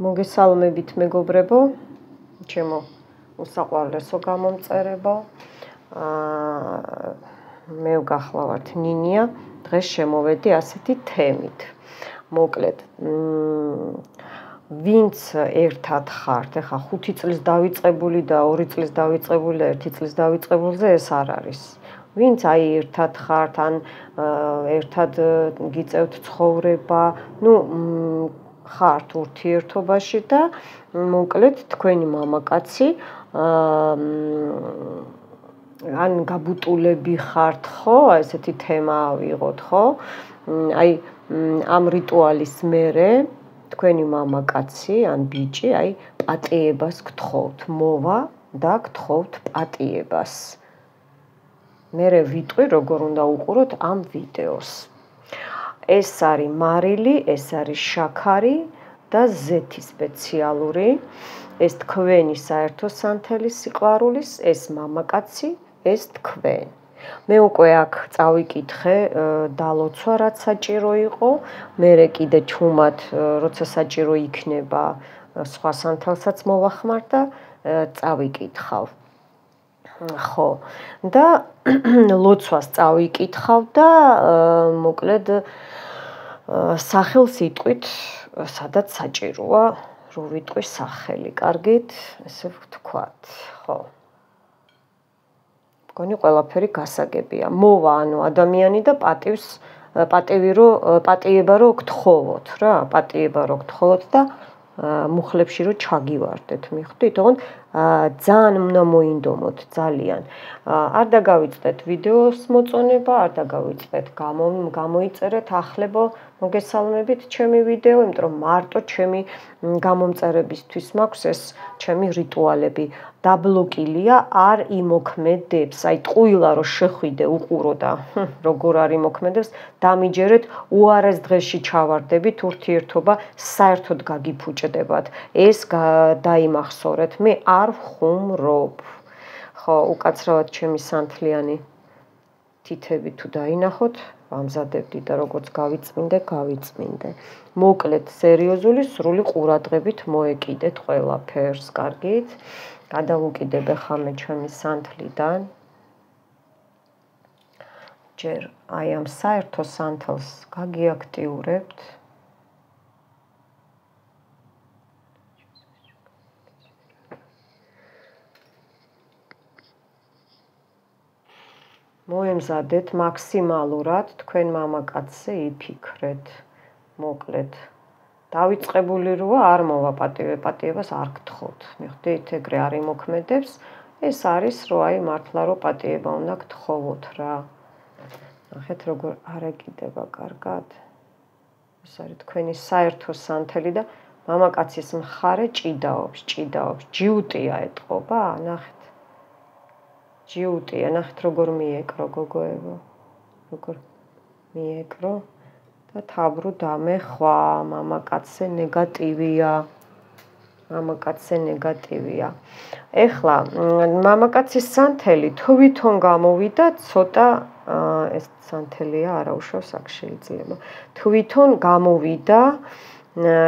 მოგესალმებით მეგობრებო, ჩემო უსაყვარლესო გამომწერებო. მე ვგახლავართ ნინია, დღეს შემოვედი ასეთი თემით. მოკლედ, ვინც ერთად ხართ, ეხა 5 წლის დავიწყებული და 2 წლის დავიწყებული და 1 წლის დავიწყებულზე ეს არ არის. ვინც აი ერთად ხართ, ან ერთად გიწევთ ცხოვრება, ხართ ურთიერთობაში და მოკლედ თქვენი მამაკაცი ან გაბუტულები ხართ, ხო, ესეთი თემა ავიღოთ, ხო? აი ამ რიტუალის მერე თქვენი მამაკაცი ან ბიჭი აი პატიებას გთხოვთ, მოვა და გთხოვთ პატიებას. მერე ვიტყვი, როგორ უნდა უყუროთ ამ ვიდეოს. ეს არის მარილი, ეს არის შაქარი და ზეთი სპეციალური. ეს თქვენი საერთო სანთელი სიყვარულის, ეს მამაკაცი, ეს თქვენ. მე უკვე აქ წავიკითხე დალოცვა, რაც საჭირო იყო, მერე კიდე ჩუმად, როცა საჭირო იქნება, სხვა სანთელსაც მოვახმარ და წავიკითხავ. ხო, და ლოცვას წავიკითხავ და მოკლედ სახელს იტყვით, სადაც საჭიროა, რო ვიტყვი სახელი, კარგით, ესე ვთქვათ, ხო. მგონი ყველაფერი გასაგებია. მოვა, ანუ ადამიანი და პატიება რო გთხოვოთ რა, პატიება რო გთხოვოთ და მუხლებში რო ჩაგივარდეთ, მიხვდით? ოღონდ ძალიან უნდა მოინდომოთ, ძალიან. არ დაგავიწყდეთ ვიდეოს მოწონება, არ დაგავიწყდეთ გამოიწერეთ ახლებო მოგესალმებით ჩემი ვიდეო, იმიტომ რომ მარტო ჩემი გამომწერებისთვის მაქვს ეს ჩემი რიტუალები. დაბლოკილია, არ იმოქმედებს. აი ტყუილა რო შეხვიდე, უყურო და როგორ არ იმოქმედებს, დამიჯერეთ, უარეს დღეში ჩავარდებით, ურთიერთობა საერთოდ გაგიფუჭდებათ. ეს დაიმახსოვრეთ, მე არ ვხუმრობ. ხო, უკაცრავად ჩემი სანთლიანი თითები თუ დაინახოთ, ვამზადებდი და როგორც გავიწმინდე. მოკლედ, სერიოზული, სრული ყურადღებით მოეკიდეთ ყველაფერს, კარგით? გადავუკიდებ ახლა მე ჩემი სანთლიდან. ჯერ აი ამ საერთო სანთელს გაგიაქტიურებთ. მოემზადეთ მაქსიმალურად თქვენ მამაკაცზე იფიქრეთ. მოკლედ, დავიწყებული როა არ მოვა პატიებას არ გთხოვთ. მიხვდით, ეგრე არ იმოქმედებს. ეს არის რო აი მართლა რო პატიება უნდა გთხოვოთ რა. ნახეთ როგორ არაკიდება კარგად. ეს არის თქვენი საერთო სანთელი და მამაკაცის მხარე ჭიდაობს. ჯიუტია ეტყობა, ნახეთ. ჯიუტია, ნახეთ როგორ მიეკრო გოგოებო. როგორ მიეკრო და თაბრო დამეხვა, მამაკაცზე ნეგატივია. ეხლა მამაკაცის სანთელი თვითონ გამოვიდა ცოტა ეს სანთელია, არა უშავს აქ შეიძლება. თვითონ გამოვიდა,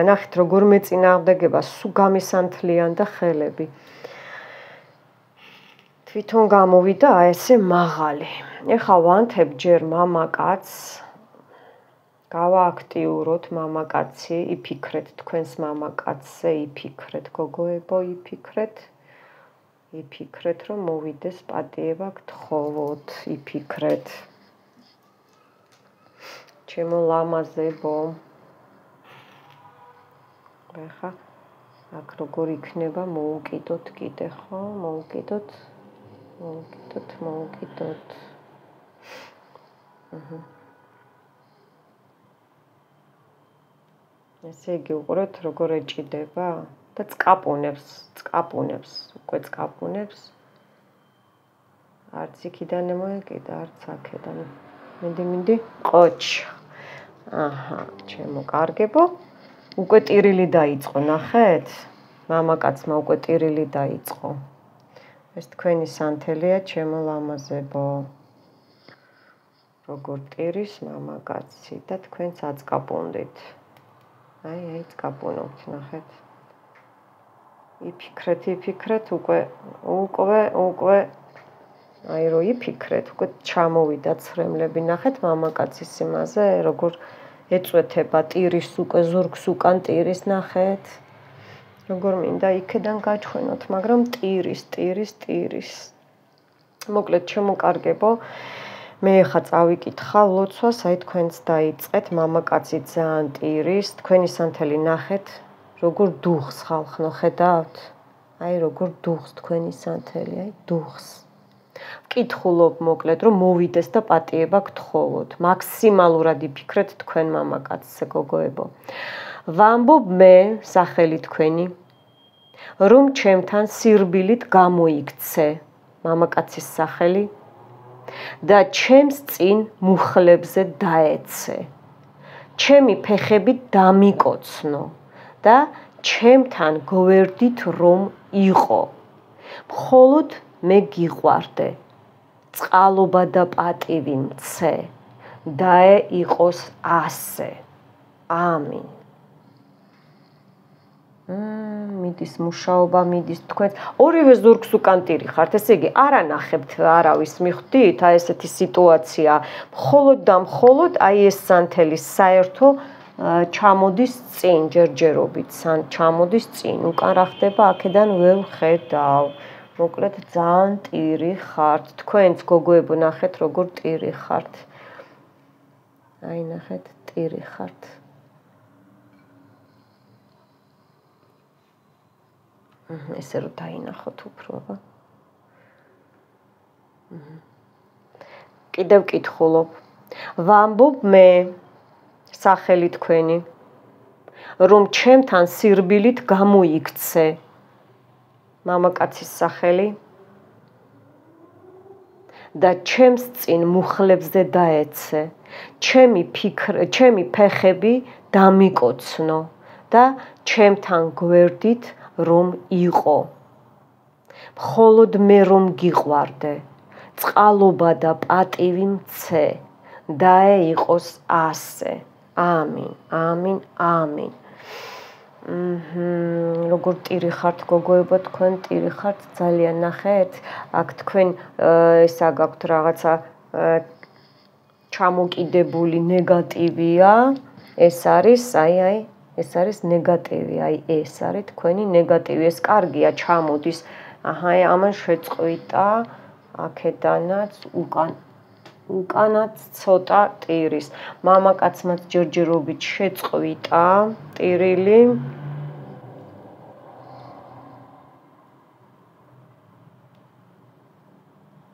ნახეთ როგორ მეწინააღმდეგება, სულ გამისანთლიან და ხელები. თვითონ გამოვიდა ესე მაღალი. ეხლა ვანთებ ჯერ მამაკაცს, გავააქტიუროთ მამაკაცი, იფიქრეთ თქვენს მამაკაცზე, იფიქრეთ გოგოებო, იფიქრეთ რომ მოვიდეს პატიება გთხოვოთ, იფიქრეთ. ჩემო ლამაზებო. ეხლა აქ როგორ იქნება მოუკიდოთ კიდე, ხო? მოუკიდოთ. ესე იგი უყურეთ როგორ ეჭიდება და წკაპუნებს, უკვე წკაპუნებს. არც იქიდან მოეკიდა, არც აქედან. მინდი, ყოჩ. აჰა, ჩემო კარგებო. უკვე ტირილი დაიწყო, ნახეთ? მამაკაცმა უკვე ტირილი დაიწყო. ეს თქვენი სანთელია, ჩემო ლამაზებო. როგორ ტირის მამაკაცი და თქვენც აწკაპუნდით. აი, წკაპუნობთ, ნახეთ. იფიქრეთ, უკვე აი რო იფიქრეთ, უკვე ჩამოვიდა ცრემლები, ნახეთ მამაკაცის იმაზე, როგორ ეწვეთება ტირის უკვე ზურგს უკან ტირის ნახეთ. როგორ მინდა იქედან გაჩვენოთ, მაგრამ ტირის. მოკლედ შემოკარგებო, მე ხა წავიკითხავ ლოცვას, აი თქვენც დაიწყეთ, მამაკაცი ძალიან ტირის, თქვენი სანთელი ნახეთ, როგორ დუხს ხალხნო ხედავთ? აი როგორ დუხს თქვენი სანთელი, აი დუხს. ვკითხულობ მოკლედ, რომ მოვიდეს და პატიება გთხოვოთ. მაქსიმალურად იფიქრეთ თქვენ მამაკაცზე, გოგოებო. ვამბობ მე, სახელი თქვენი, რომ ჩემთან სირბილით გამოიქცე, მამაკაცის სახელი და ჩემს წინ მუხლებზე დაეცე. ჩემი ფეხები დამიკოცნო და ჩემთან გვერდით რომ იყო. მხოლოდ მე გიყვარდე. წყალობა და პატივი მცე. დაე იყოს ასე. ამინ. მიდის მუშაობა, მიდის თქვენ ორივე ზურგს უკან ტირი ხართ, ესე იგი არ ანახებთ არავის მიხვდით, აი ესეთი სიტუაცია, მხოლოდ აი ეს სანთელი საერთო ჩამოდის წინ, ჯერჯერობით ჩამოდის წინ, უკან რა ხდება, აქედან ვერ ვხედავ. მოკლედ ძალიან ტირი ხართ, თქვენც გოგოებო ნახეთ როგორ ტირი ხართ. აი ნახეთ, ტირი ხართ. ესე რომ დაინახოთ უფრო. კიდევ ვკითხულობ. ვამბობ მე, სახელი თქვენი, რომ ჩემთან სირბილით გამოიქცე. მამაკაცის სახელი და ჩემს წინ მუხლებზე დაეცე. ჩემი ფეხები დამიკოცნო და ჩემთან გვერდით რომ იყო. მხოლოდ მე რომ გიყვარდე. წყალობა და პატივი მცე. დაე იყოს ასე. ამინ. როგორ ტირი ხართ გოგოებო, თქვენ ტირი ხართ ძალიან ნახეთ. აქ თქვენ ესა გაქვთ რაღაცა ჩამოკიდებული ნეგატივია. ეს არის ეს არის ნეგატივი, აი ეს არის თქვენი ნეგატივი, ეს კარგია ჩამოდის. ამან შეწყვიტა აქედანაც უკანაც ცოტა ტირის. მამაკაცმაც ჯერჯერობით შეწყვიტა ტირილი.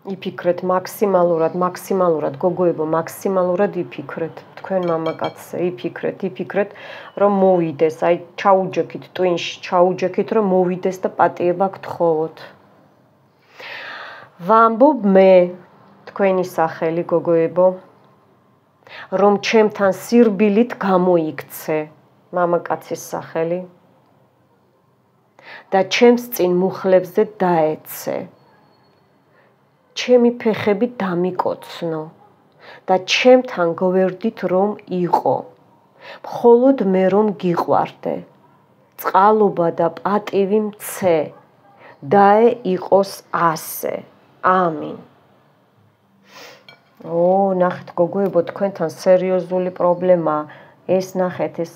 იფიქრეთ მაქსიმალურად გოგოებო, მაქსიმალურად იფიქრეთ. თქვენ მამაკაცზე იფიქრეთ, რომ მოვიდეს, აი ჩაუჯექით ტვინში, ჩაუჯექით, რომ მოვიდეს და პატიება გთხოვოთ. ვამბობ მე, თქვენი სახელი გოგოებო, რომ ჩემთან სირბილით გამოიქცე, მამაკაცის სახელი და ჩემს წინ მუხლებზე დაეცე. ჩემი ფეხები დამიკოცნო და ჩემთან გვერდით რომ იყო. მხოლოდ მე რომ გიყვარდე. წყალობა და პატივი მცე. დაე იყოს ასე. ამინ. ნახეთ გოგოებო, თქვენთან სერიოზული პრობლემაა. ეს ნახეთ, ეს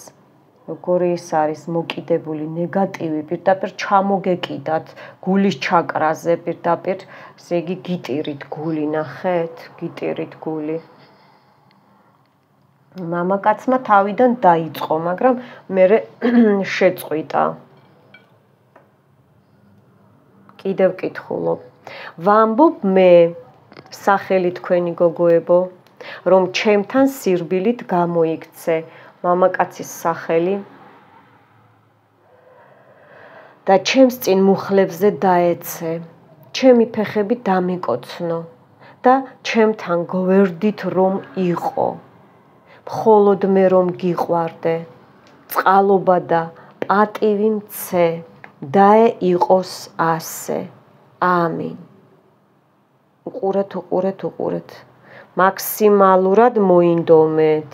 როგორი ის არის მოკიდებული ნეგატივი, პირდაპირ ჩამოგეკიდათ გულის ჩაკრაზე, პირდაპირ, ესე იგი გიტირით გული, ნახეთ, გიტირით გული. მამაკაცმა თავიდან დაიწყო, მაგრამ მერე შეწყვიტა. კიდევ ვკითხულობ. ვამბობ მე, სახელი თქვენი გოგოებო, რომ ჩემთან სირბილით გამოიქცე. მამაკაცის სახელი და ჩემს წინ მუხლებზე დაეცე. ჩემი ფეხები დამიკოცნო და ჩემთან გვერდით რომ იყო. მხოლოდ მე რომ გიყვარდე. წყალობა და პატივი მცე. დაე იყოს ასე. ამინ. უყურეთ. მაქსიმალურად მოინდომეთ.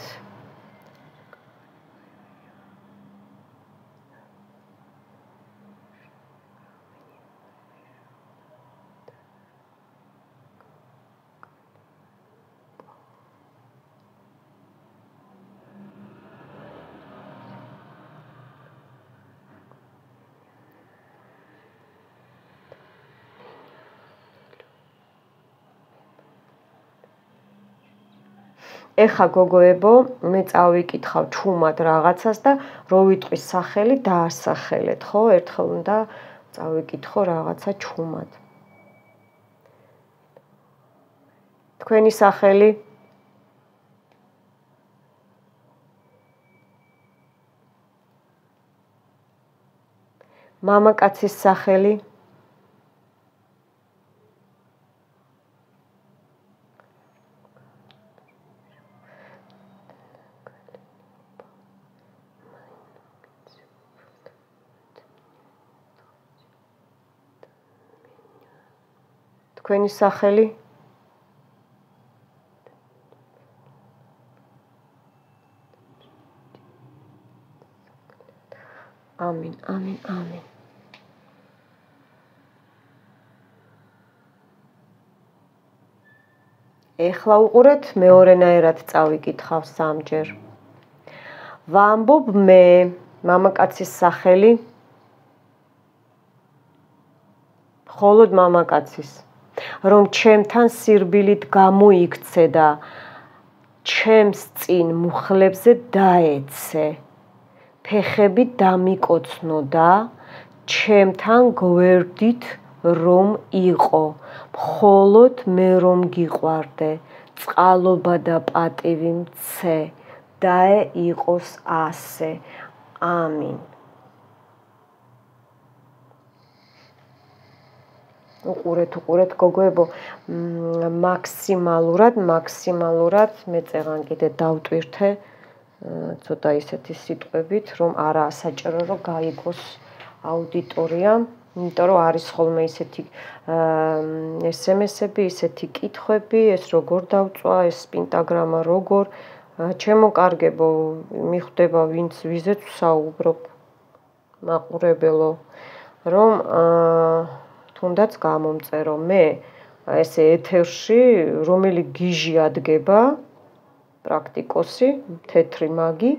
ეხა გოგოებო, მე წავიკითხავ ჩუმად რაღაცას და რო ვიტყვის სახელი დაასახელეთ, ხო? ერთხელ უნდა წავიკითხო რაღაცა ჩუმად. თქვენი სახელი? მამაკაცის სახელი? თქვენი სახელი? ამინ, ამინ, ამინ. ეხლა უყურეთ, მეორენაერად წავიკითხავ სამჯერ. ვამბობ მე, მამაკაცის სახელი? მხოლოდ მამაკაცის. რომ ჩემთან სირბილით გამოიქცე და ჩემს წინ მუხლებზე დაეცე. ფეხები დამიკოცნო და ჩემთან გვერდით რომ იყო. მხოლოდ მე რომ გიყვარდე. წყალობა და პატივი მცე. დაე იყოს ასე. ამინ. უყურეთ გოგოებო, მაქსიმალურად მე წეღან კიდე დავტვირთე ცოტა ისეთი სიტყვებით, რომ არაა საჭირო რომ გაიგოს აუდიტორია, იმიტომ რომ არის ხოლმე ისეთი SMS-ები, ისეთი კითხვები, ეს როგორ დავწვა, ეს პენტაგრამა როგორ, ჩემო კარგებო, მიხვდება ვინც ვიზეც ვსაუბრობ, მაყურებელო, რომ თუნდაც გამომწერო მე ესე ეთერში, რომელი გიჟი ადგება, პრაქტიკოსი, თეთრი მაგი,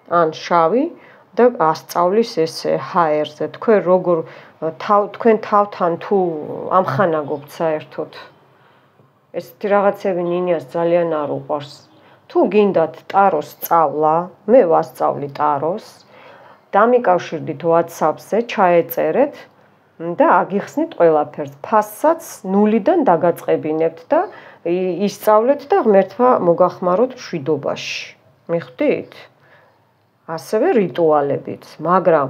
ან შავი და ასწავლის ესე HR-ზე. თქვენ თავთან თუ ამხანაგობთ საერთოდ. ესეთი რაღაცები ნინიას ძალიან არ უყვარს. თუ გინდათ ტაროს სწავლა, მე ვასწავლი ტაროს, დამიკავშირდით WhatsApp-ზე, ჩაეწერეთ და აგიხსნით ყველაფერს. ფასსაც ნულიდან დაგაწყებინებთ და ისწავლეთ და ღმერთმა მოგახმაროთ მშვიდობაში. მიხვდით? ასევე რიტუალებით, მაგრამ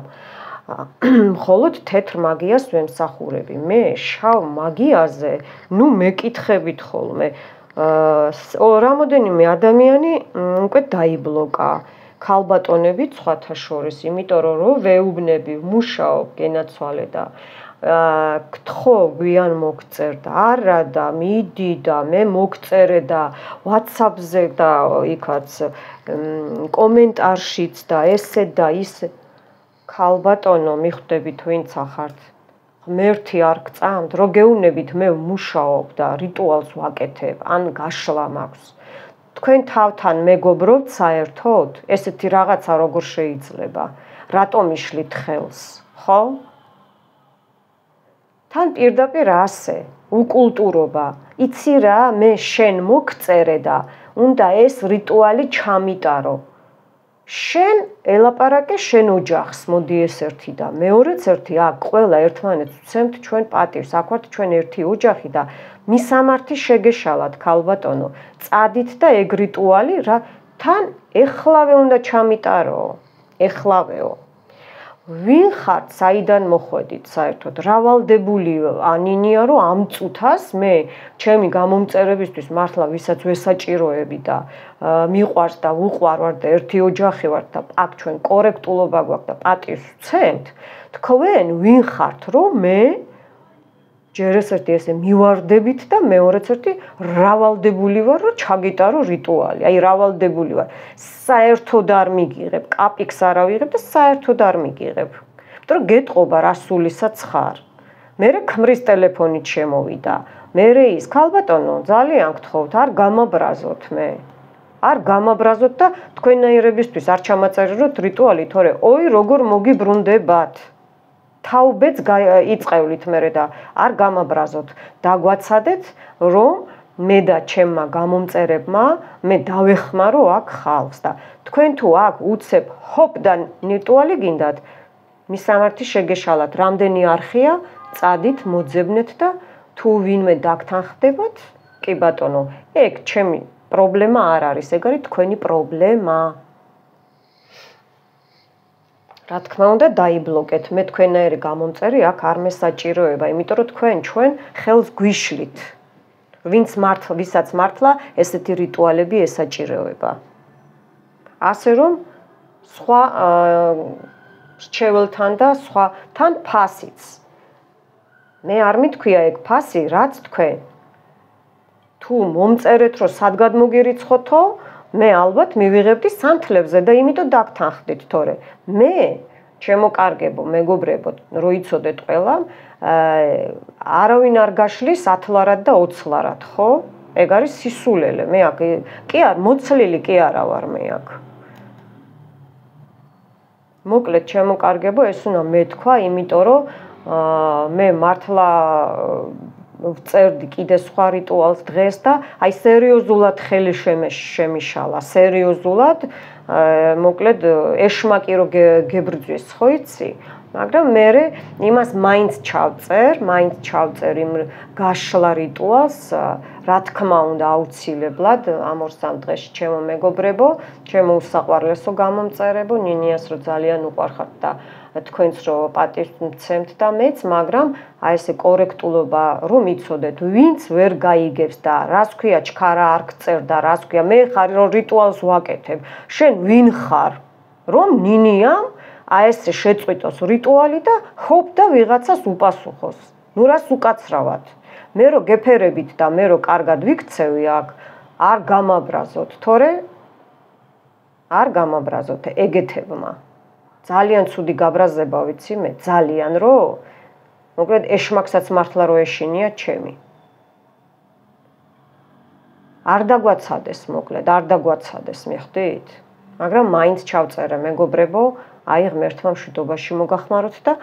მხოლოდ თეთრ მაგიას ვემსახურები. მე შავ მაგიაზე, მეკითხებით ხოლმე. რამოდენიმე ადამიანი უკვე დაიბლოკა. ქალბატონები სხვათა შორის, იმიტომ რომ ვეუბნები, ვმუშაობ, გენაცვალე და გთხო გვიან მოგწერ და არა და მიდი და მე მოგწერე და WhatsApp-ზე და იქაც კომენტარშიც და ესე და ისე. ქალბატონო, მიხვდებით ვინც ახართ. ღმერთი არ გწამთ, რო გეუბნებით მე ვმუშაობ და რიტუალს ვაკეთებ, ან გაშლა მაქვს. თქვენ თავთან მეგობრობთ საერთოდ? ესეთი რაღაცა როგორ შეიძლება? რატომ იშლით ხელს, ხო? თან პირდაპირ ასე, უკულტურობა. იცი რა, მე შენ მოგწერე და უნდა ეს რიტუალი ჩამიტარო. შენ ელაპარაკე შენ ოჯახს, მოდი ეს ერთი და მეორეც ერთი, აქ ყველა ერთმანეთს ვცემთ ჩვენ პატივს, აქ ვართ ჩვენ ერთი ოჯახი და მისამართი შეგეშალათ ქალბატონო, წადით და ეგ რიტუალი რა თან ეხლავე უნდა ჩამიტარო, ეხლავეო. ვინ ხართ, საიდან მოხვედით საერთოდ? რავალდებული ანინია რომ ამ წუთას მე ჩემი გამომწერებისთვის მართლა ვისაც ვესაჭიროები და მიყვარს და უყვარ ვარ და ერთი ოჯახი ვართ და აქ ჩვენ კორექტულობა გვაქვს და პატივს ვცემთ, თქვენ ვინ ხართ რომ მე ჯერ ეს ერთი ესე მივარდებით და მეორეც ერთი რავალდებული ვარ რომ ჩაგიტარო რიტუალი. აი რავალდებული ვარ. საერთოდ არ მიგიღებ, კაპიქს არ ავიღებ და საერთოდ არ მიგიღებ. იმიტომ რომ გეტყობა რა სულისაც ხარ. მერე ქმრის ტელეფონით შემოვიდა. მერე ის ქალბატონო, ძალიან გთხოვთ, არ გამაბრაზოთ მე. არ გამაბრაზოთ და თქვენნაირებისთვის არ ჩამაწეროთ რიტუალი, თორე ой როგორ მოგიბრუნდებათ. თაუბეც იწყევლით მერე და არ გამაბრაზოთ. დაგვაცადეთ, რომ მე და ჩემმა გამომწერებმა მე დავეხმარო აქ ხალხს და თქვენ თუ აქ უცებ ჰოპ და ნირტუალი გინდათ მისამართი შეგეშალათ რამდენი არხია წადით მოძებნეთ და თუ ვინმე დაგთანხმდებათ კი ბატონო ეგ ჩემი პრობლემა არ არის ეგ არის თქვენი პრობლემა რა თქმა უნდა დაიბლოკეთ მე თქვენაერი გამომწერი აქ არ მესაჭიროება იმიტომ რომ თქვენ ჩვენ ხელს გვიშლით ვისაც მართლა ესეთი რიტუალები ესაჭიროება ასე რომ სხვა რჩეველთან და სხვათან ფასიც მე არ მითქვია ეგ ფასი რაც თქვენ თუ მომწერეთ რომ სად გადმოგირიცხოთო მე ალბათ მივიღებდი სანთლებზე და იმიტომ დაგთანხმდით თორე მე ჩემო კარგებო მეგობრებო რო იცოდეთ ყველა არავინ არ გაშლის 10 ლარად და 20 ლარად ხო ეგ არის სისულელე მე აქ კი არ მოცლილი კი არა ვარ მე აქ მოკლედ ჩემო კარგებო ეს უნდა მეთქვა იმიტომ რომ მე მართლა ვწერდი კიდე სხვა რიტუალს დღეს და აი სერიოზულად ხელი შემიშალა სერიოზულად მოკლედ ეშმაკი რო გებრძვის ხო იცი მაგრამ მე იმას მაინც ჩავწერ იმ გაშლა რიტუალს რა თქმა უნდა აუცილებლად ამ 2-3 დღეში ჩემო მეგობრებო ჩემო უსაყვარლესო გამომწერებო ნინიას რო ძალიან უყვარხართ და თქვენს რო პატივს მცემთ და მეც მაგრამ აი ესე კორექტულობა რომ იცოდეთ ვინც ვერ გაიგებს და რას ქვია ჩქარა არ გწერდა რას ქვია მე ხარ რომ რიტუალს ვაკეთებ შენ ვინ ხარ რომ ნინიამ აი ესე შეწყვიტოს რიტუალი და ჰოპ და ვიღაცას უპასუხოს ნუ რას უკაცრავად მე რო გეფერებით და მე რო კარგად ვიქცევი აქ არ გამაბრაზოთ თორე არ გამაბრაზოთ ეგეთებმა ძალიან ცუდი გაბრაზება ვიცი მე ძალიან რო მოკლედ ეშმაკსაც მართლა რო ეშინია ჩემი არ დაგვაცადეს მოკლედ არ დაგვაცადეს მიხვდით მაგრამ მაინც ჩავწერე მეგობრებო აი ღმერთმა მშვიდობაში მოგახმაროთ და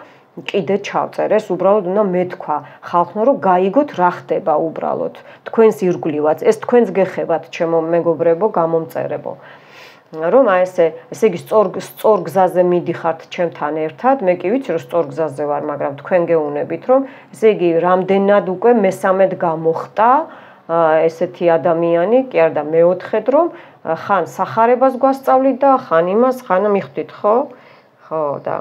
კიდე ჩავწერ ეს უბრალოდ უნდა მეთქვა ხალხმა რომ გაიგოთ რა ხდება უბრალოდ თქვენს ირგვლივაც ეს თქვენს გეხებათ ჩემო მეგობრებო გამომწერებო რომ აი ესე იგი სწორ გზაზე მიდიხართ ჩემთან ერთად მე კი ვიცი რომ სწორ გზაზე ვარ მაგრამ თქვენ გეუნებით რომ ესე იგი რამდენად უკვე მესამედ გამოხტა ესეთი ადამიანი კი არა და მეოთხედ რომ ხან სახარებას გვასწავლით და ხან იმას ხან მიხვდით ხო და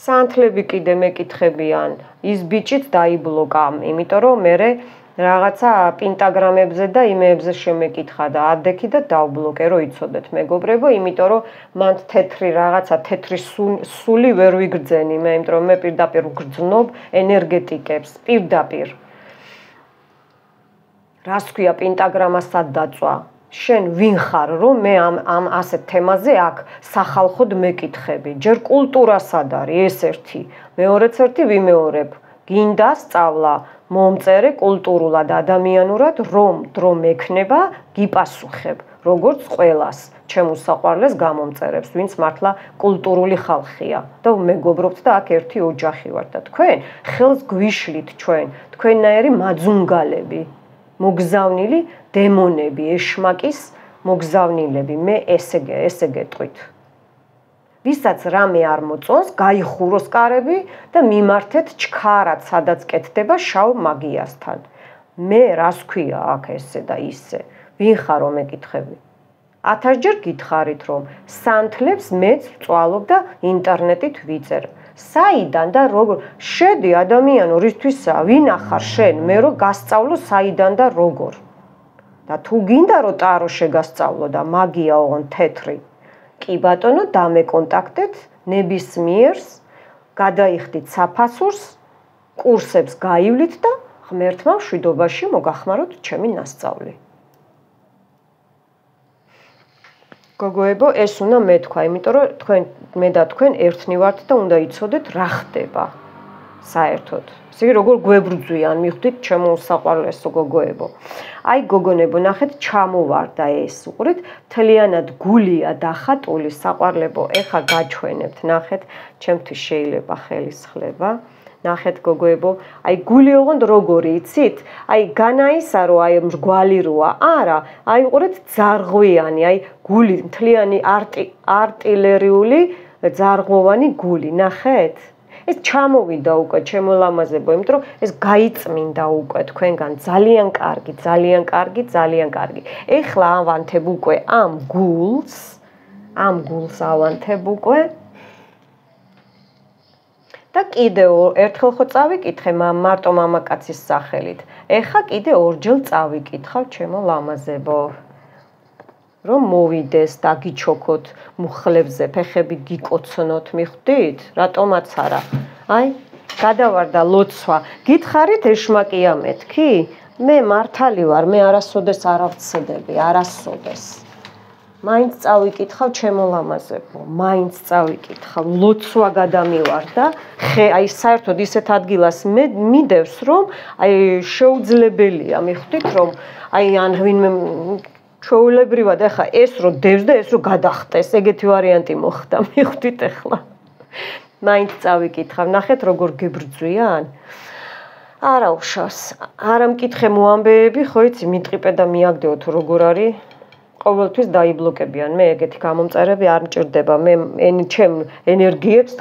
სანთლები კიდე მეკითხებიან ის ბიჭიც დაიბლოკა იმიტომ რომ მე რაღაცა პენტაგრამებზე და იმეებზე შემეკითხა და ადექი და დავბლოკე რომ იცოდეთ მეგობრებო იმიტომ რომ მან თეთრი რაღაცა თეთრი სული ვერ ვიგრძენი მე იმიტომ რომ მე პირდაპირ ვგრძნობ ენერგეტიკებს პირდაპირ რას ქვია პენტაგრამასად დაწვა შენ ვინ ხარ რომ მე ამ ასეთ თემაზე აქ სახალხოდ მეკითხები ჯერ კულტურასად არის ეს ერთი მეორეც ერთი ვიმეორებ გინდა სწავლა მომწერე კულტურულად ადამიანურად რომ დრო მექნება გიპასუხებ როგორც ყველას ჩემ უსაყვარლეს გამომწერებს ვინც მართლა კულტურული ხალხია და მეგობრობთ და აქ ერთი ოჯახი ვართ და თქვენ ხელს გვიშლით ჩვენ თქვენნაირი მაძუნგალები მოგზავნილი დემონები ეშმაკის მოგზავნილები მე ესე გეტყვით ვისაც რამე არ მოწონს გაიხუროს კარები და მიმართეთ ჩქარად სადაც კეთდება შავ მაგიასთან მე რას ქვია აქ ესე და ისე ვინ ხარო მეკითხები 1000 ჯერ გითხარით რომ სანთლებს მეც ვწვალობ და ინტერნეტით ვიწერ საიდან და როგორ შედი ადამიანო რისთვისა ვინ ახარ შენ მე რომ გასწავლო საიდან და როგორ და თუ გინდა რომ ტარო შეგასწავლო და მაგია ოღონ თეთრი კი ბატონო დამეკონტაქტეთ ნებისმიერს გადაიხდით საფასურს კურსებს გაივლით და ღმერთმა მშვიდობაში მოგახმაროთ ჩემი ნასწავლი გოგოებო ეს უნდა მეთქვა იმიტომ რომ თქვენ მე და თქვენ ერთნი ვართ და უნდა იცოდეთ რა ხდება საერთოდ ესე იგი როგორ გვებრძვიან მიხვდით ჩემო უსაყვარლესო გოგოებო აი გოგონებო ნახეთ ჩამოვარდა ეს უყურით თლიანად გულია დახატული საყვარლებო ეხა გაჩვენებთ ნახეთ ჩემთვის შეიძლება ხელისხლება ნახეთ გოგოებო, აი გული ოღონდ როგორი იცით? აი განაისა რომ აი მრგვალი როა, არა, აი უყურეთ ძარღვიანი, აი გული მთლიანი არტილერიული ძარღვოვანი გული, ნახეთ? ეს ჩამოვიდა უკვე ჩემო ლამაზებო, იმიტომ რომ ეს გაიწმინდა უკვე თქვენგან ძალიან კარგი, ძალიან კარგი, ძალიან კარგი. ეხლა ავანთებ უკვე ამ გულს ავანთებ უკვე და კიდევ ერთხელ ხო წავიკითხე მარტო მამაკაცის სახელით. ეხლა კიდე ორჯერ წავიკითხავ ჩემო ლამაზებო. რომ მოვიდეს, დაგიჩოქოთ მუხლებზე, ფეხები გიკოცნოთ, მიხვდით? რატომაც არა. აი, გადავარდა ლოცვა. გითხარით ეშმაკია მეთქი? მე მართალი ვარ, მე არასოდეს არ ავცდები, არასოდეს. მაინც წავიკითხავ ჩემო ლამაზებო, მაინც წავიკითხავ, ლოცვა გადამივარ და აი საერთოდ ისეთ ადგილას მიდევს, რომ აი შეუძლებელია, მიხვდით, რომ აი ან ვინმე ჩვეულებრივად ახლა ეს რო დევს და ეს რო გადახტეს, ეგეთი ვარიანტი მოხდა, მიხვდით ახლა. მაინც წავიკითხავ, ნახეთ როგორ გებრძვიან? არა უშავს. არა მკითხე მოამბეები, ხო იცი, მიტყიპე და მიაგდეო თუ როგორ არის? ყოველთვის დაიბლოკებიან. მე ეგეთი გამომწერები არ მჭირდება. მე ჩემ ენერგიებს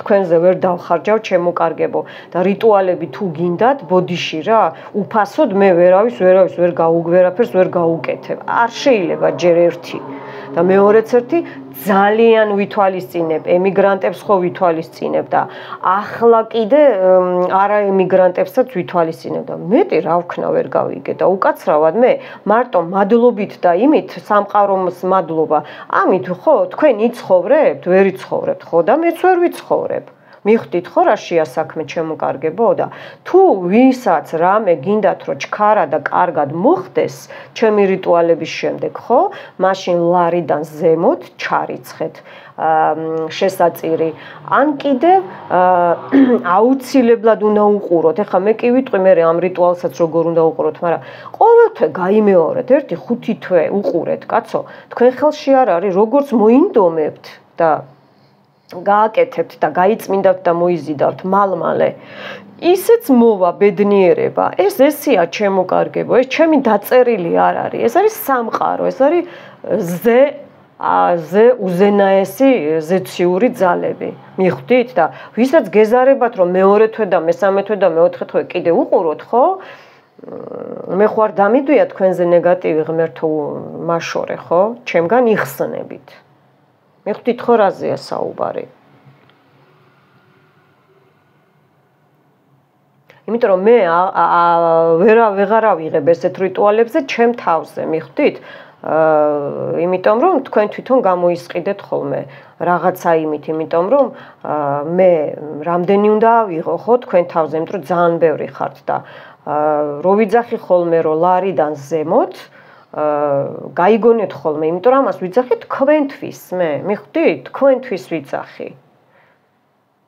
თქვენზე ვერ დავხარჯავ, ჩემო კარგებო. და რიტუალები თუ გინდათ, ბოდიში რა, უფასოდ მე ვერავის ვერაფერს ვერ გაუკეთებ. არ შეიძლება ჯერ ერთი. და მეორეც ერთი ძალიან ვითვალისწინებ, ემიგრანტებს ხო ვითვალისწინებ და ახლა კიდე არა ემიგრანტებსაც ვითვალისწინებ და მეტი რა ვქნა ვერ გავიგე და უკაცრავად მე მარტო მადლობით და იმით სამყაროს მადლობა. ამით ხო თქვენ იცხოვრებთ, ვერ იცხოვრებთ ხო და მეც ვერ ვიცხოვრებ. მიხვდით ხო რაშია საქმე ჩემო კარგებო და თუ ვისაც რამე გინდათ რომ ჩქარა და კარგად მოხდეს ჩემი რიტუალების შემდეგ ხო მაშინ ლარიდან ზემოთ ჩარიცხეთ შესაწირი ან კიდევ აუცილებლად უნდა უყუროთ ეხლა მე კი ვიტყვი მე ამ რიტუალსაც როგორ უნდა უყუროთ მაგრამ ყოველთვე გაიმეორეთ 1-5 თვე უყურეთ კაცო თქვენ ხელში არ არის როგორც მოინდომებთ და გააკეთებთ და გაიწმინდავთ და მოიზიდავთ მალმალე ისეც მოვა ბედნიერება ეს ესია ჩემო კარგებო ეს ჩემი დაწერილი არ არის ეს არის სამყარო ეს არის ზე უზენაესი ზეციური ძალები მიხვდით და ვისაც გეზარებათ რომ მეორე თვე და მესამე თვე და მეოთხე თვე კიდე უყუროთ ხო მე ხوار დამიდვია თქვენზე ნეგატივი ღმერთო მაშორე ხო ჩემგან იხსნებით მიხვდით ხო რაზეა საუბარი იმიტომ რომ მე ვეღარ ავიღებ ესეთ რიტუალებზე ჩემ თავზე მიხვდით იმიტომ რომ თქვენ თვითონ გამოისყიდეთ ხოლმე რაღაცა იმით იმიტომ რომ მე რამდენი უნდა ავიღო ხო თქვენ თავზე იმიტომ რომ ძალიან ბევრი ხართ და რო ვიძახი ხოლმე რომ ლარიდან ზემოთ გაიგონეთ ხოლმე, იმიტომ რომ ამას ვიძახი თქვენთვის მე, მიხვდით? თქვენთვის ვიძახი.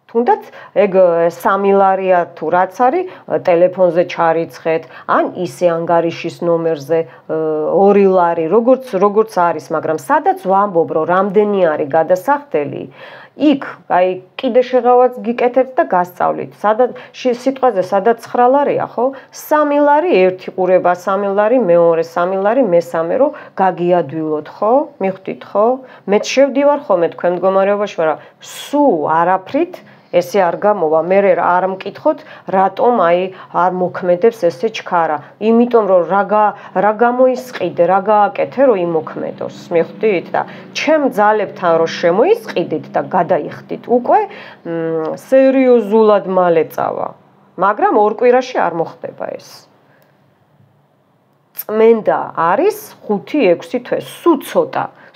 თუნდაც ეგ 3 ლარია თუ რაც არის, ტელეფონზე ჩარიცხეთ, ან ისე ანგარიშის ნომერზე 2 ლარი, როგორც არის, მაგრამ სადაც ვამბობ, რომ რამდენი არის გადასახდელი, იქ აი კიდე შეღავაც გიკეთებთ და გასწავლით. სადაც სიტყვაზე სადაც 9 ლარია, ხო? 3 ლარი ერთი ყურება, 3 ლარი მეორე, 3 ლარი მესამე რო გაგიადვილოთ, ხო? მიხვდით, ხო? მეც შევდივარ ხოლმე თქვენ მდგომარეობაში, მაგრამ სულ არაფრით ესე არ გამოვა, მე არ მკითხოთ, რატომ აი არ მოქმედებს ესე ჩქარა. იმიტომ რომ რა გამოისყიდე, რა გააკეთე, რომ იმოქმედოს, მიხვდით და ჩემ ძალებთან რომ შემოისყიდით და გადაიხდით, უკვე სერიოზულად მალე წავა. მაგრამ 2 კვირაში არ მოხდება ეს. წმენდა არის 5-6 თვე,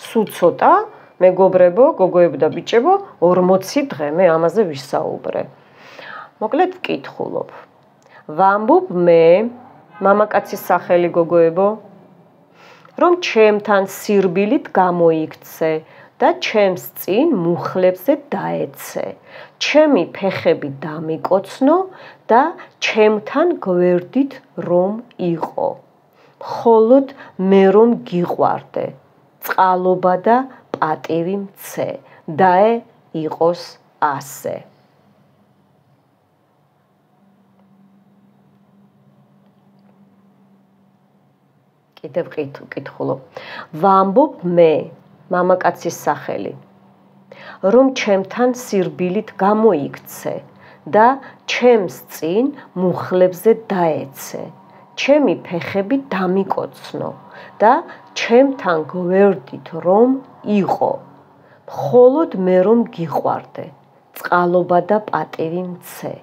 სულ ცოტა მეგობრებო, გოგოებო და ბიჭებო, 40 დღე მე ამაზე ვისაუბრე. მოკლედ ვკითხულობ. ვამბობ მე, მამაკაცის სახელი გოგოებო, რომ ჩემთან სირბილით გამოიქცე და ჩემს წინ მუხლებზე დაეცე. ჩემი ფეხები დამიკოცნო და ჩემთან გვერდით რომ იყო. მხოლოდ მე რომ გიყვარდე. წყალობა და პატივი მცე, დაე იყოს ასე. კიდევ ვკითხულობ. ვამბობ მე, მამაკაცის სახელი, რომ ჩემთან სირბილით გამოიქცე და ჩემს წინ მუხლებზე დაეცე. ჩემი ფეხები დამიკოცნო და ჩემთან გვერდით რომ იყო. მხოლოდ მე რომ გიყვარდე, წყალობა და პატივი მცე.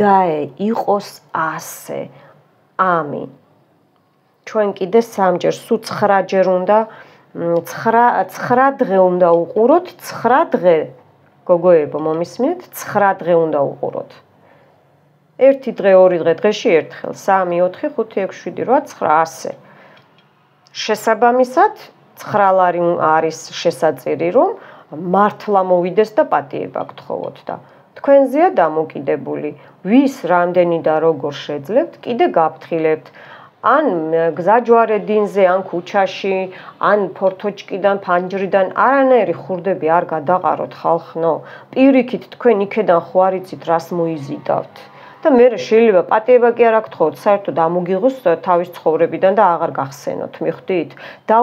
დაე იყოს ასე. ამინ. ჩვენ კიდე 3 ჯერ, სულ 9 ჯერ უნდა 9 დღე უნდა უყუროთ, 9 დღე გოგოებო მომისმინეთ, 9 დღე უნდა უყუროთ. 1 დღე, 2 დღე, დღეში ერთხელ, 3, 4, 5, 6, 7, 8, 9, ასე. შესაბამისად, 9 არის შესაწირი, რომ მართლა მოვიდეს და პატიება გთხოვოთ და თქვენზეა დამოკიდებული, ვის რამდენი და როგორ შეძლებთ, კიდე გაფრთხილებთ. ან გზაჯვარედინზე, ან ქუჩაში, ან ფორთოჩკიდან, ფანჯრიდან არანაირი ხურდები არ გადაყაროთ ხალხნო. პირიქით თქვენ იქედან ხო არ იცით რას მოიზიდავთ. და მე შეიძლება პატიება კი არ გთხოვოთ, საერთოდ ამოგიღოს თავის ცხოვრებიდან და აღარ გახსენოთ, მიხვდით? და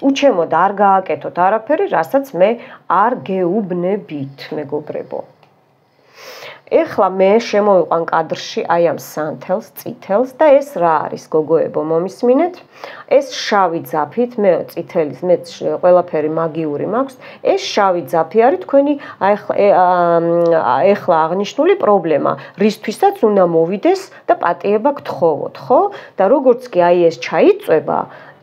უჩემოდ არ გააკეთოთ არაფერი, რასაც მე არ გეუბნებით, მეგობრებო. ეხლა მე შემოვიყვან კადრში აი ამ სანთელს, წითელს და ეს რა არის, გოგოებო, მომისმინეთ? ეს შავი ძაფით, მე წითელის, მე ყველაფერი მაგიური მაქვს. ეს შავი ძაფი არის თქვენი ეხლა აღნიშნული პრობლემა, რისთვისაც უნდა მოვიდეს და პატიება გთხოვოთ, ხო? და როგორც კი აი ეს ჩაიწვება,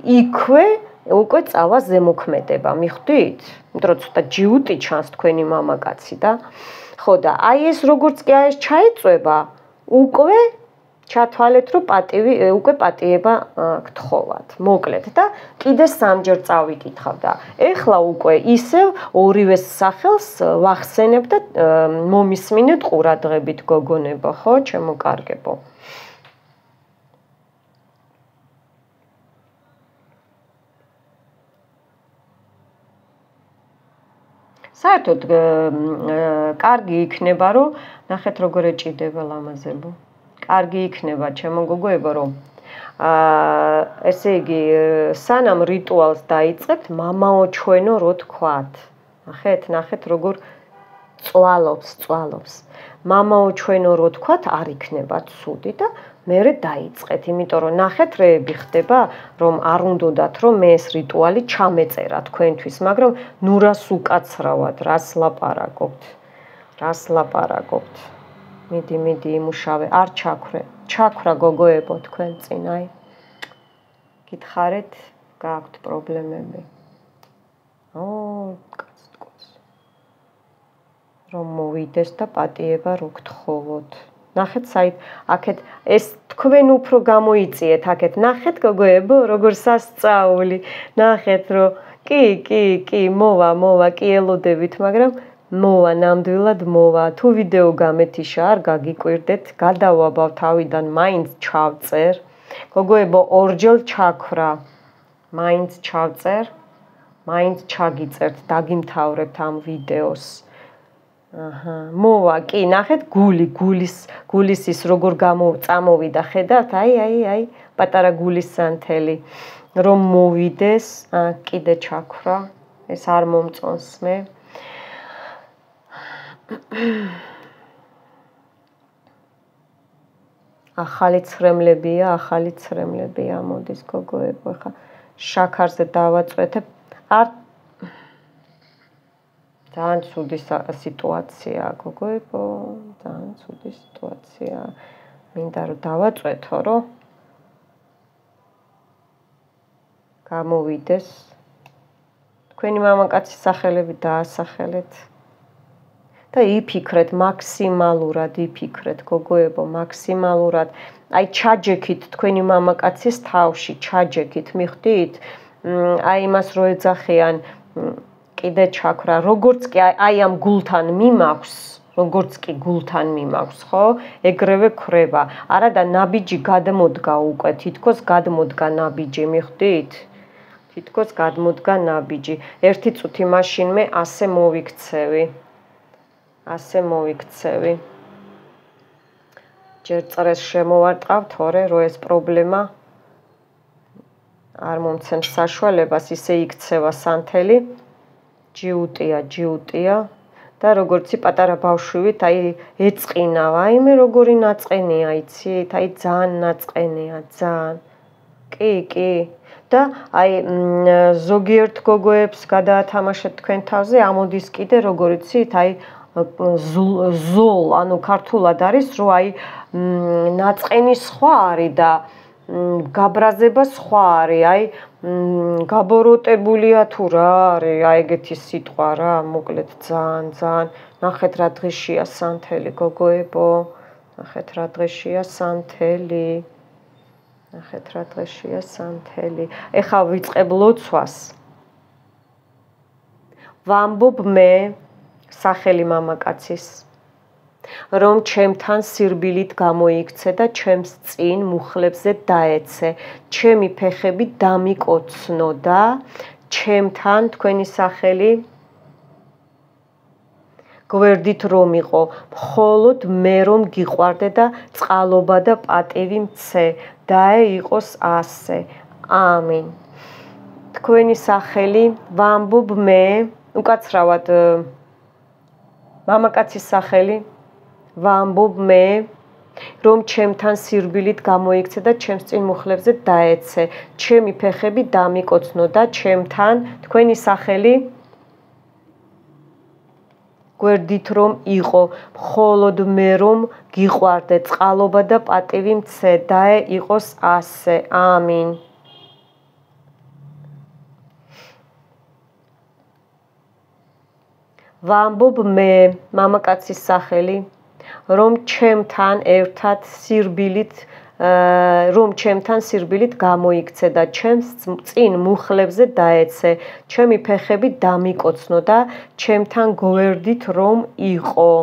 იქვე უკვე წავა ზემოქმედება, მიხვდით? იმიტომ რომ ცოტა ჯიუტი ჩანს თქვენი მამაკაცი და ხო და აი ეს როგორც კი ეს ჩაიწვება, უკვე ჩათვალეთ, რომ უკვე პატიება გთხოვათ. მოკლედ და კიდე 3 ჯერ წავიკითხავ და ეხლა უკვე ისევ ორივე სახელს ვახსენებ და მომისმინეთ ყურადღებით გოგონებო, ხო, ჩემო კარგებო. საერთოდ კარგი იქნება, რომ ნახეთ როგორ ეჭიდება ლამაზებო. კარგი იქნება, ჩემო გოგოებო, რომ ესე იგი, სანამ რიტუალს დაიწყებთ, მამაო ჩვენო რო თქვათ. ნახეთ როგორ წვალობს. მამაო ჩვენო რო თქვათ, არ იქნება ცუდი და მერე დაიწყეთ, იმიტომ რომ ნახეთ რეები ხდება, რომ არ უნდათ რომ მე ეს რიტუალი ჩამეწერა თქვენთვის, მაგრამ ნუ რას უკაცრავად, რას ლაპარაკობთ. მიდი იმუშავე, არ ჩაქვრა გოგოებო თქვენ წინ, აი. გითხარით, გააქვთ პრობლემები. რომ მოვიდეს და პატიება რო გთხოვოთ. ნახეთ საით, აქეთ ეს თქვენ უფრო გამოიწიეთ, აქეთ ნახეთ გოგოებო, როგორ სასწაული. ნახეთ რომ კი, მოვა, კი ელოდებით, მაგრამ მოვა, ნამდვილად მოვა. თუ ვიდეო გამეთიშა, არ გაგიკვირდეთ, გადავაბავ თავიდან, მაინც ჩავწერ. გოგოებო, ორჯერ ჩაქვრა. მაინც ჩავწერ, მაინც ჩაგიწერთ, დაგიმთავრებთ ამ ვიდეოს. მოვა, კი, ნახეთ გულის ის როგორ წამოვიდა, ხედავთ? აი, პატარა გულის სანთელი. რომ მოვიდეს, კიდე ჩაქვრა, ეს არ მომწონს მე. ახალი ცრემლებია, მოდის გოგოებო, ხა შაქარზე დავაწვეთებ. ძალიან ცუდი სიტუაცია, გოგოებო, ძალიან ცუდი სიტუაცია. მინდა რომ დავაწვეთო, რომ გამოვიდეს. თქვენი მამაკაცის სახელები დაასახელეთ. და იფიქრეთ, მაქსიმალურად იფიქრეთ, გოგოებო, მაქსიმალურად. აი ჩაჯექით თქვენი მამაკაცის თავში, ჩაჯექით, მიხვდით? აი იმას რო ეძახიან, კიდე ჩაქვრა, როგორც კი აი ამ გულთან მიმაქვს, ხო? ეგრევე ქრება. არა და ნაბიჯი გადმოდგა უკვე, თითქოს გადმოდგა ნაბიჯი, მიხვდით? თითქოს გადმოდგა ნაბიჯი. ერთი წუთი მაშინმე ასე მოვიქცევი. ჯერ წრეს შემოვარტყავ, თორე რო ეს პრობლემა არ მომცემს საშუალებას, ისე იქცევა სანთელი, ჯიუტია და როგორც პატარა ბავშვივით აი ეწყინა, აიმე როგორი ნაწყენია, იცით? აი ძალიან ნაწყენია, ძალიან. კი. და აი ზოგიერთ გოგოებს გადაათამაშეთ თქვენ თავზე, ამოდის კიდე როგორ იცით, აი ზოლ, ანუ ქართულად არის, რომ აი ნაწყენი სხვა არის და გაბრაზება სხვა არის, აი გაბოროტებულია თუ რა არის, აი ეგეთი სიტყვა რა, მოკლედ ძალიან. ნახეთ რა დღეშია სანთელი, გოგოებო. ნახეთ რა დღეშია სანთელი. ეხლა ვიწყებ ლოცვას. ვამბობ მე სახელი მამაკაცის, რომ ჩემთან სირბილით გამოიქცე და ჩემს წინ მუხლებზე დაეცე, ჩემი ფეხები დამიკოცნო და ჩემთან თქვენი სახელი გვერდით რომ იყო, მხოლოდ მე რომ გიყვარდე და წყალობა და პატივი მცე, დაე იყოს ასე. ამინ. თქვენი სახელი ვამბობ მე, უკაცრავად მამაკაცის სახელი ვამბობ მე, რომ ჩემთან სირბილით გამოიქცე და ჩემს წინ მუხლებზე დაეცე, ჩემი ფეხები დამიკოცნო და ჩემთან თქვენი სახელი გვერდით რომ იყო, მხოლოდ მე რომ გიყვარდე, წყალობა და პატივი მცე, დაე იყოს ასე. ამინ. ვამბობ მე, მამაკაცის სახელი, რომ ჩემთან სირბილით გამოიქცე და ჩემს წინ მუხლებზე დაეცე, ჩემი ფეხები დამიკოცნო და ჩემთან გვერდით რომ იყო,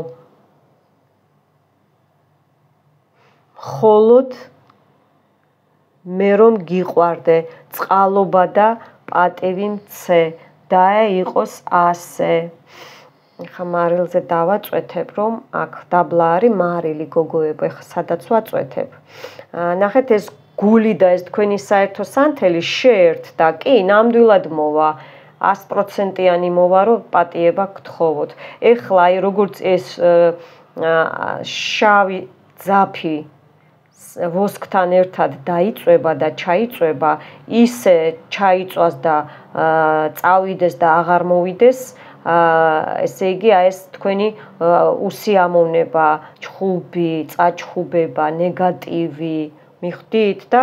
მხოლოდ მე რომ გიყვარდე, წყალობა და პატივი მცე, დაე იყოს ასე. ეხლა მარილზე დავაწვეთებ, რომ აქ დაბლა არის მარილი, გოგოებო, ეხლა სადაც ვაწვეთებ. ნახეთ ეს გული და ეს თქვენი საერთო სანთელი შეერთდა, კი, ნამდვილად მოვა, 100%-იანი მოვა, რომ პატიება გთხოვოთ. ეხლა აი როგორც ეს შავი ძაფი ვოსკთან ერთად დაიწვება და ჩაიწვება, ისე ჩაიწვას და წავიდეს და აღარ მოვიდეს, ესე იგი ეს თქვენი უსიამოვნება, ჩხუბი, წაჩხუბება, ნეგატივი, მიხვდით და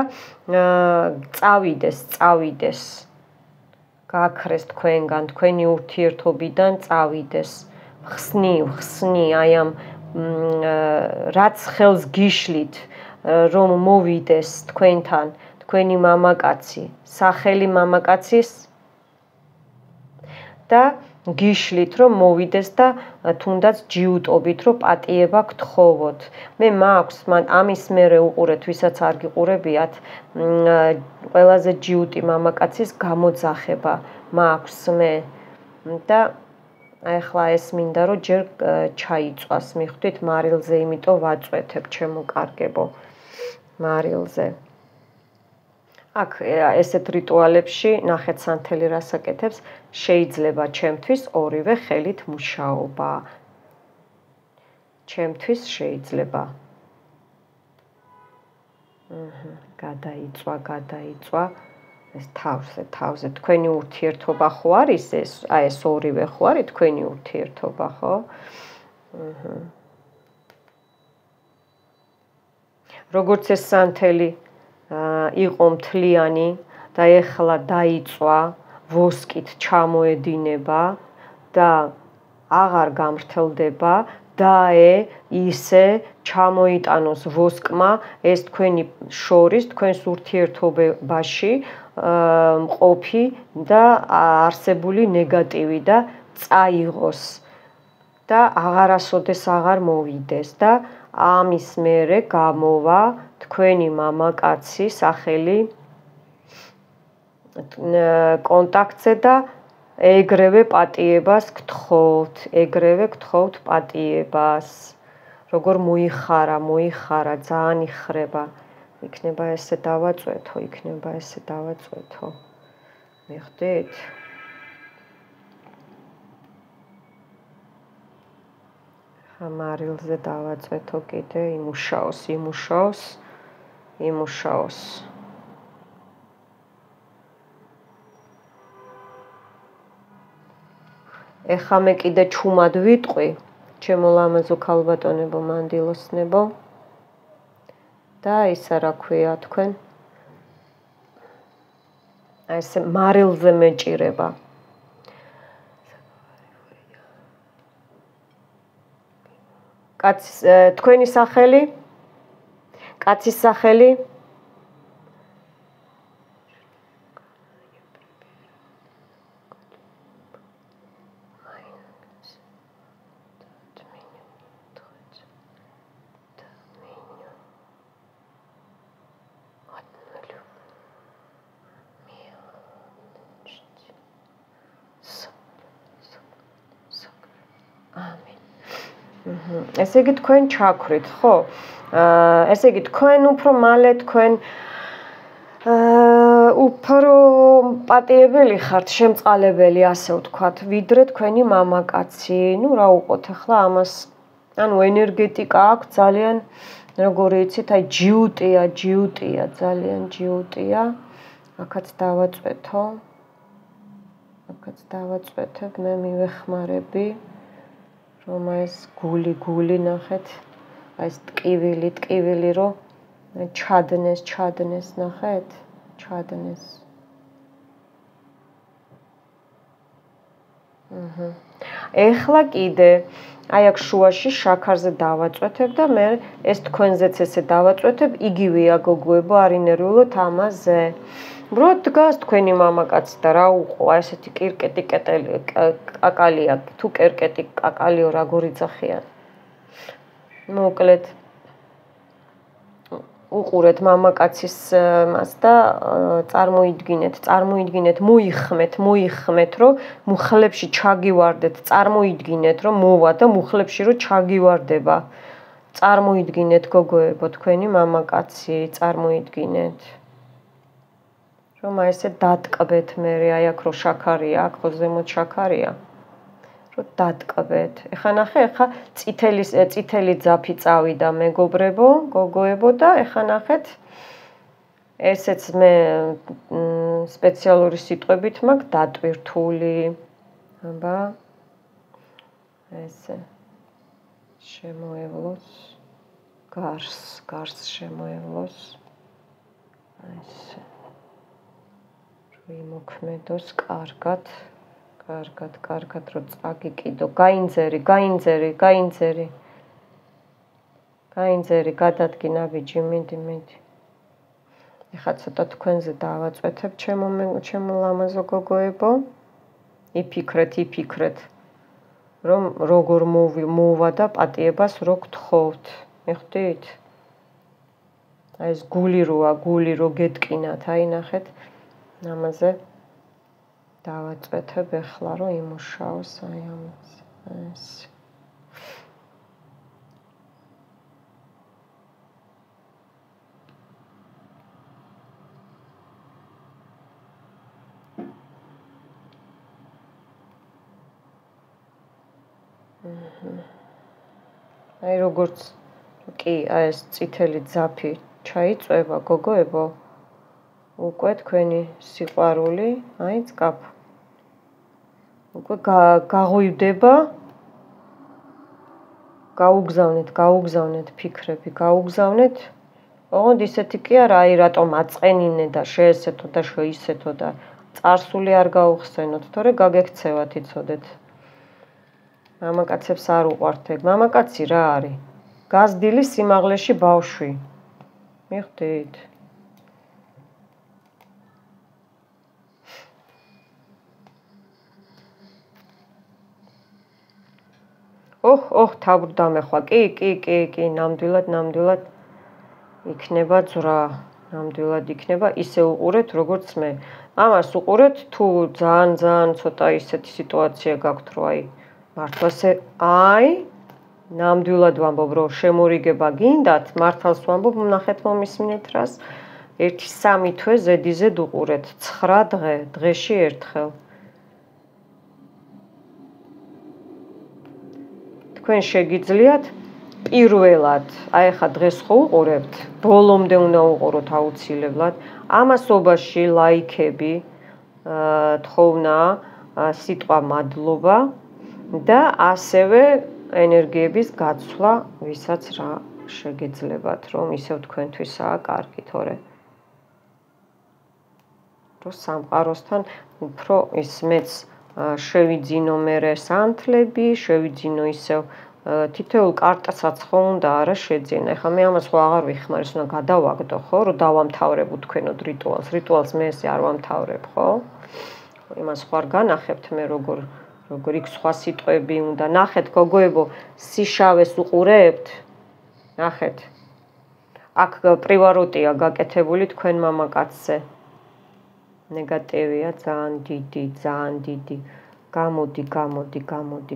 წავიდეს. გაქრეს თქვენგან, თქვენი ურთიერთობიდან წავიდეს. ხსნი, აი ამ რაც ხელს გიშლით, რომ მოვიდეს თქვენთან, თქვენი მამაკაცი, სახელი მამაკაცის და გიშლით რომ მოვიდეს და თუნდაც ჯიუტობით რომ პატიება გთხოვოთ. მე მაქვს ამის მერე უყურეთ, ვისაც არ გიყურებიათ, ყველაზე ჯიუტი მამაკაცის გამოძახება მაქვს მე და ახლა ეს მინდა რომ ჯერ ჩაიწვას, მიხვდით, მარილზე, იმიტომ ვაწვეთებ, ჩემო კარგებო, მარილზე. აქ ესეთ რიტუალებში ნახეთ სანთელი რას აკეთებს, შეიძლება ჩემთვის ორივე ხელით მუშაობა. ჩემთვის შეიძლება. გადაიწვა. ეს თავზე თქვენი ურთიერთობა ხო არის ეს, აი ეს ორივე ხო არის თქვენი ურთიერთობა, ხო? როგორც ეს სანთელი იყო მთლიანი და ეხლა დაიწვა, ვოსკით ჩამოედინება და აღარ გამრთელდება და ისე ჩამოიტანოს ვოსკმა ეს თქვენი შორის, თქვენს ურთიერთობაში მყოფი და არსებული ნეგატივი და წაიღოს და აღარასოდეს აღარ მოვიდეს და ამის მერე გამოვა თქვენი მამაკაცი სახელი კონტაქტზე და ეგრევე პატიებას გთხოვთ პატიებას. როგორ მოიხარა, ძალიან იხრება. იქნება ესე დავაწვეთო. მიხდით? მარილზე დავაწვეთო კიდე, იმუშაოს. ეხა მე კიდე ჩუმად ვიტყვი, ჩემო ლამაზო ქალბატონებო, მანდილოსნებო. და ისა რა ქვია თქვენ? აი ესე მარილზე მეჭირება. კაცის თქვენი სახელი? კაცის სახელი? ესე იგი თქვენ ჩაქვრით, ხო? ესე იგი თქვენ უფრო მალე თქვენ უფრო პატიებელი ხართ, შემწყალებელი, ასე ვთქვათ, ვიდრე თქვენი მამაკაცი. ნუ რა უყოთ ახლა ამას, ანუ ენერგეტიკა აქვს ძალიან, როგორი იცით, აი ჯიუტია, ძალიან ჯიუტია. აქაც დავაწვეთებ, მე მივეხმარები. რომ ეს გული ნახეთ, აი ეს ტკივილი რომ ჩადნეს, ნახეთ? ჩადნეს. ეხლა კიდე აი აქ შუაში შაქარზე დავაწვეთებ და მე ეს თქვენზეც ესე დავაწვეთებ, იგივეა გოგოებო, არ ინერვიულოთ ამაზე. ბროდ დგას თქვენი მამაკაცი და რა უყო, აი ესეთი კირკეტი კაკალია, თუ კერკეტი კაკალიო როგორ იძახიან. მოკლედ უყურეთ მამაკაცის მას და წარმოიდგინეთ, მოიხმეთ, რომ მუხლებში ჩაგივარდეთ, წარმოიდგინეთ, რომ მოვა და მუხლებში რომ ჩაგივარდება. წარმოიდგინეთ გოგოებო, თქვენი მამაკაცი, წარმოიდგინეთ. რომ აი ესე დატკბეთ მე, აი აქ რო შაქარია, აქ რო ზემოთ შაქარია. რომ დატკბეთ. ეხა ნახე, ეხა წითელი ძაფი წავიდა მეგობრებო, გოგოებო და ეხა ნახეთ. ესეც მე სპეციალური სიტყვებით მაქვს დატვირთული. აბა. ესე შემოევლოს გარს შემოევლოს. ესე ვიმოქმედოს კარგად რომ წაგიკიდო. გაინძერი, გადადგინა ბიჭი, მიდი. ეხა ცოტა თქვენზე დავაწვეთებ, ჩემო ლამაზო გოგოებო. იფიქრეთ, რომ როგორ მოვა და პატიებას რო გთხოვთ. მიხდით? აი ეს გული რო გეტკინათ, აი ნახეთ. ამაზე დავაწვეთებ ეხლა რომ იმუშაოს აი ამაზე. ეს აი როგორც კი აი ეს წითელი ძაფი ჩაიწვება გოგოებო. უკვე თქვენი სიყვარული, აი წკაფ. უკვე გაღვივდება. გაუგზავნეთ ფიქრები, გაუგზავნეთ. ოღონდ ისეთი კი არა, აი რატომ აწყენინე და შეესეთო და შეისეთო და წარსული არ გაუხსენოთ, თორე გაგექცევათ იცოდეთ. მამაკაცებს არ უყვართ ეგ. მამაკაცი რა არის? გაზრდილი სიმაღლეში ბავშვი. მიხდით? თავბრდამეხვა. კი, ნამდვილად იქნება ძრა. ნამდვილად იქნება, ისე უყურეთ, როგორც მე. ამას უყურეთ, თუ ძალიან ცოტა ისეთი სიტუაცია გაქვთ, რომ აი მართლაც ნამდვილად ვამბობ, რომ შემორიგება გინდათ, მართალს ვამბობ, ნახეთ მომისმინეთ რას. 1-3 თვე ზედიზედ უყურეთ, 9 დღე, დღეში ერთხელ. თქვენ შეგიძლიათ პირველად, აი ხა დღეს ხო უყურებთ, ბოლომდე უნდა უყუროთ აუცილებლად. ამასობაში ლაიქები, თხოვნა, სიტყვა მადლობა და ასევე ენერგიების გაცვლა, ვისაც რა შეგეძლებათ, რომ ისევ თქვენთვისაა კარგი, თორე რომ სამყაროსთან უფრო ის მეც შევიძინო მერე სანთლები, შევიძინო ისევ თითოეულ კარტასაც ხო უნდა არა შეძინა. ეხლა მე ამას ხო აღარ ვიხმარეს, უნდა გადავაგდო, ხო, რომ დავამთავრებ უთქვენოდ რიტუალს. რიტუალს მე ესე არ ვამთავრებ, ხო? იმას ხო არ განახებთ მე როგორ იქ სხვა სიტყვები უნდა. ნახეთ, გოგოებო, სიშავეს უყურებთ? ნახეთ. აქ პრივაროტია გაკეთებული თქვენ მამაკაცზე. ნეგატივია ძალიან დიდი, ძალიან დიდი. გამოდი, მიდი,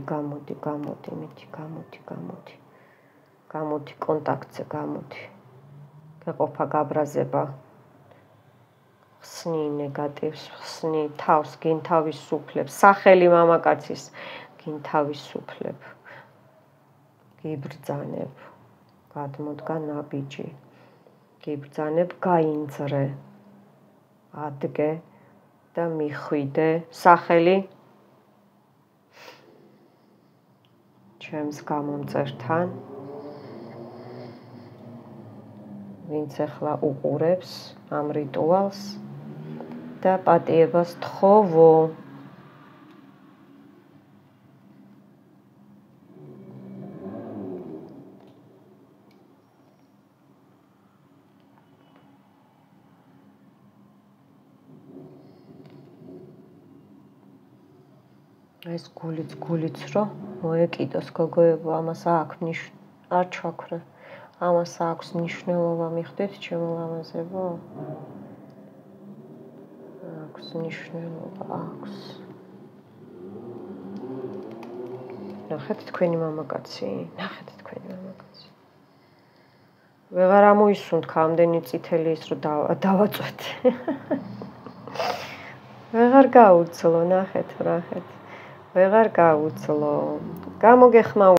გამოდი კონტაქტზე, გამოდი. გეყოფა გაბრაზება. ხსნი ნეგატივს, ხსნი თავს, გინ თავისუფლებ, სახელი მამაკაცის გინ თავისუფლებ. გიბრძანებ, გადმოდგა ნაბიჯი. გიბრძანებ, გაინძრე. ადგე და მიხვიდე სახელი ჩემს გამომწერთან, ვინც ახლა უყურებს ამ რიტუალს და პატიებას თხოვო. ეს გულიც რომ მოეკიდოს გოგოებო, ამას აქვს არ ჩაქრე. ამას აქვს მნიშვნელობა, მიხვდით ჩემო ლამაზებო? აქვს მნიშვნელობა, აქვს. ნახეთ თქვენი მამაკაცი, ვეღარ ამოისუნთქა ამდენი წითელი ის რომ დავაწვეთ. ვეღარ გაუძლო, ნახეთ. ვეღარ გაუძლო. გამოგეხმაურე